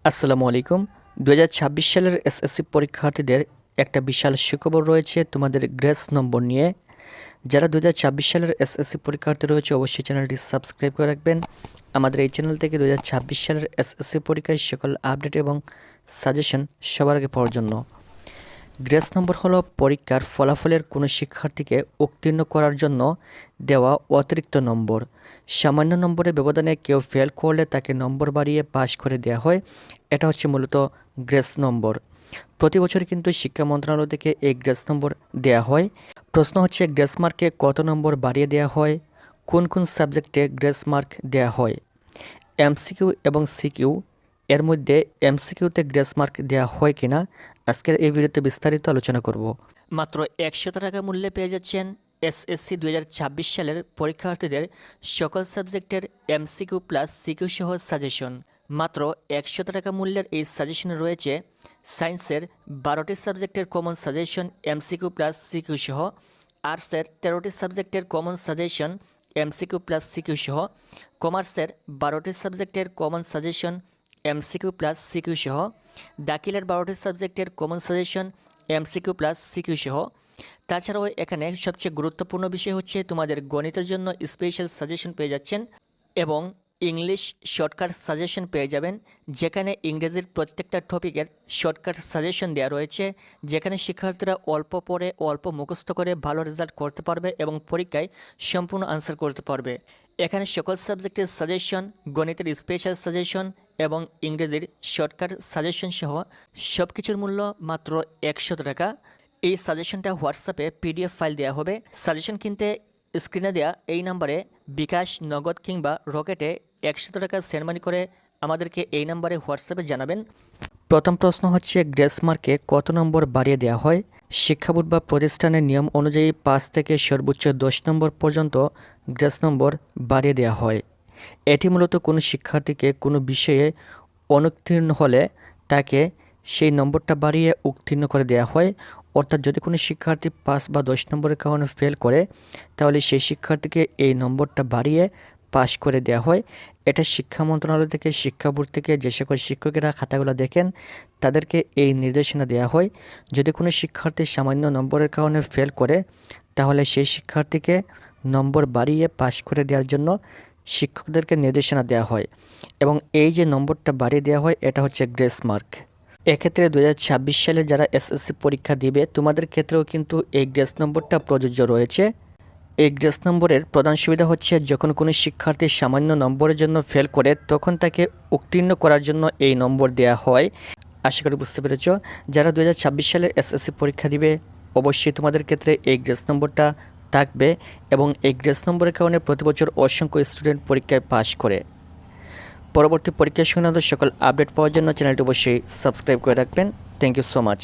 আসসালামু আলাইকুম। 2026 সালের এসএসসি পরীক্ষার্থীদের একটা বিশাল সুখবর রয়েছে তোমাদের গ্রেস নম্বর নিয়ে। যারা 2026 সালের এসএসসি পরীক্ষার্থী রয়েছে অবশ্যই চ্যানেলটি সাবস্ক্রাইব করে রাখবেন। আমাদের এই চ্যানেল থেকে 2026 সালের এসএসসি পরীক্ষার সকল আপডেট এবং সাজেশন সবার আগে পাওয়ার জন্য। গ্রেস নম্বর হলো পরীক্ষার ফলাফলের কোনো শিক্ষার্থীকে উত্তীর্ণ করার জন্য দেওয়া অতিরিক্ত নম্বর। সামান্য নম্বরের ব্যবধানে কেউ ফেল করলে তাকে নম্বর বাড়িয়ে পাস করে দেওয়া হয়। এটা হচ্ছে মূলত গ্রেস নম্বর। প্রতি বছর কিন্তু শিক্ষা মন্ত্রণালয় থেকে এই গ্রেস নম্বর দেওয়া হয়। প্রশ্ন হচ্ছে গ্রেস মার্কে কত নম্বর বাড়িয়ে দেওয়া হয়, কোন কোন সাবজেক্টে গ্রেস মার্ক দেওয়া হয়। এমসিকিউ এবং সিকিউ এর মধ্যে এমসিকিউতে গ্রেস মার্ক দেওয়া হয় কিনা আজকের এই ভিডিওতে বিস্তারিত আলোচনা করব। মাত্র 100 টাকা মূল্যে পেয়ে যাচ্ছেন এসএসসি 2026 সালের পরীক্ষার্থীদের সকল সাবজেক্টের এমসিকিউ প্লাস সিকিউ সহ সাজেশন। মাত্র 100 টাকা মূল্যের এই সাজেশনে রয়েছে সায়েন্সের 12টি সাবজেক্টের common suggestion MCQ plus CQ সহ, আর্টসের 13টি সাবজেক্টের common suggestion MCQ plus CQ সহ, কমার্সের 12টি সাবজেক্টের common suggestion MCQ plus CQ সহ, দাখিলের 12টি সাবজেক্টের common suggestion MCQ plus CQ সহ। তাছাড়াও এখানে সবচেয়ে গুরুত্বপূর্ণ বিষয় হচ্ছে তোমাদের গণিতের জন্য স্পেশাল সাজেশন পেয়ে যাচ্ছেন এবং ইংলিশ শর্টকাট সাজেশন পেয়ে যাবেন, যেখানে ইংরেজির প্রত্যেকটা টপিকের শর্টকাট সাজেশন দেওয়া রয়েছে, যেখানে শিক্ষার্থীরা অল্প পড়ে অল্প মুখস্থ করে ভালো রেজাল্ট করতে পারবে এবং পরীক্ষায় সম্পূর্ণ আনসার করতে পারবে। এখানে সকল সাবজেক্টের সাজেশন, গণিতের স্পেশাল সাজেশন এবং ইংরেজির শর্টকাট সাজেশন সহ সব কিছুর মূল্য মাত্র 100 টাকা। এই সাজেশনটা হোয়াটসঅ্যাপে পিডিএফ ফাইল দেওয়া হবে। সাজেশন কিনতে স্ক্রিনে দেওয়া এই নাম্বারে বিকাশ, নগদ কিংবা রকেটে 100 টাকা সেন্ড মানি করে আমাদেরকে এই নাম্বারে হোয়াটসঅ্যাপে জানাবেন। প্রথম প্রশ্ন হচ্ছে গ্রেস মার্কে কত নম্বর বাড়িয়ে দেওয়া হয়। শিক্ষা বোর্ড বা প্রতিষ্ঠানের নিয়ম অনুযায়ী 5 থেকে সর্বোচ্চ 10 নম্বর পর্যন্ত গ্রেস নম্বর বাড়িয়ে দেওয়া হয়। এটি মূলত কোনো শিক্ষার্থীকে কোনো বিষয়ে অনুত্তীর্ণ হলে তাকে সেই নম্বরটা বাড়িয়ে উত্তীর্ণ করে দেওয়া হয়। অর্থাৎ যদি কোনো শিক্ষার্থী 5 বা 10 নম্বরের কারণে ফেল করে তাহলে সেই শিক্ষার্থীকে এই নম্বরটা বাড়িয়ে পাস করে দেওয়া হয়। এটা শিক্ষা মন্ত্রণালয় থেকে, শিক্ষা বোর্ড থেকে যে সকল শিক্ষকেরা খাতাগুলো দেখেন তাদেরকে এই নির্দেশনা দেওয়া হয়। যদি কোনো শিক্ষার্থী সামান্য নম্বরের কারণে ফেল করে তাহলে সেই শিক্ষার্থীকে নম্বর বাড়িয়ে পাস করে দেওয়ার জন্য শিক্ষকদেরকে নির্দেশনা দেওয়া হয় এবং এই যে নম্বরটা বাড়িয়ে দেওয়া হয় এটা হচ্ছে গ্রেস মার্ক। এক্ষেত্রে 2026 সালে যারা এসএসসি পরীক্ষা দিবে তোমাদের ক্ষেত্রেও কিন্তু এই গ্রেস নম্বরটা প্রযোজ্য রয়েছে। এই গ্রেস নম্বরের প্রধান সুবিধা হচ্ছে যখন কোনো শিক্ষার্থী সামান্য নম্বরের জন্য ফেল করে তখন তাকে উত্তীর্ণ করার জন্য এই নম্বর দেওয়া হয়। আশা করি বুঝতে পেরেছ। যারা 2026 সালে এসএসসি পরীক্ষা দিবে অবশ্যই তোমাদের ক্ষেত্রে এই গ্রেস নম্বরটা থাকবে এবং এই গ্রেস নম্বরের কারণে প্রতি বছর অসংখ্য স্টুডেন্ট পরীক্ষায় পাশ করে। পরবর্তী পরীক্ষা সংক্রান্ত সকল আপডেট পাওয়ার জন্য চ্যানেলটি অবশ্যই সাবস্ক্রাইব করে রাখবেন। Thank you so much.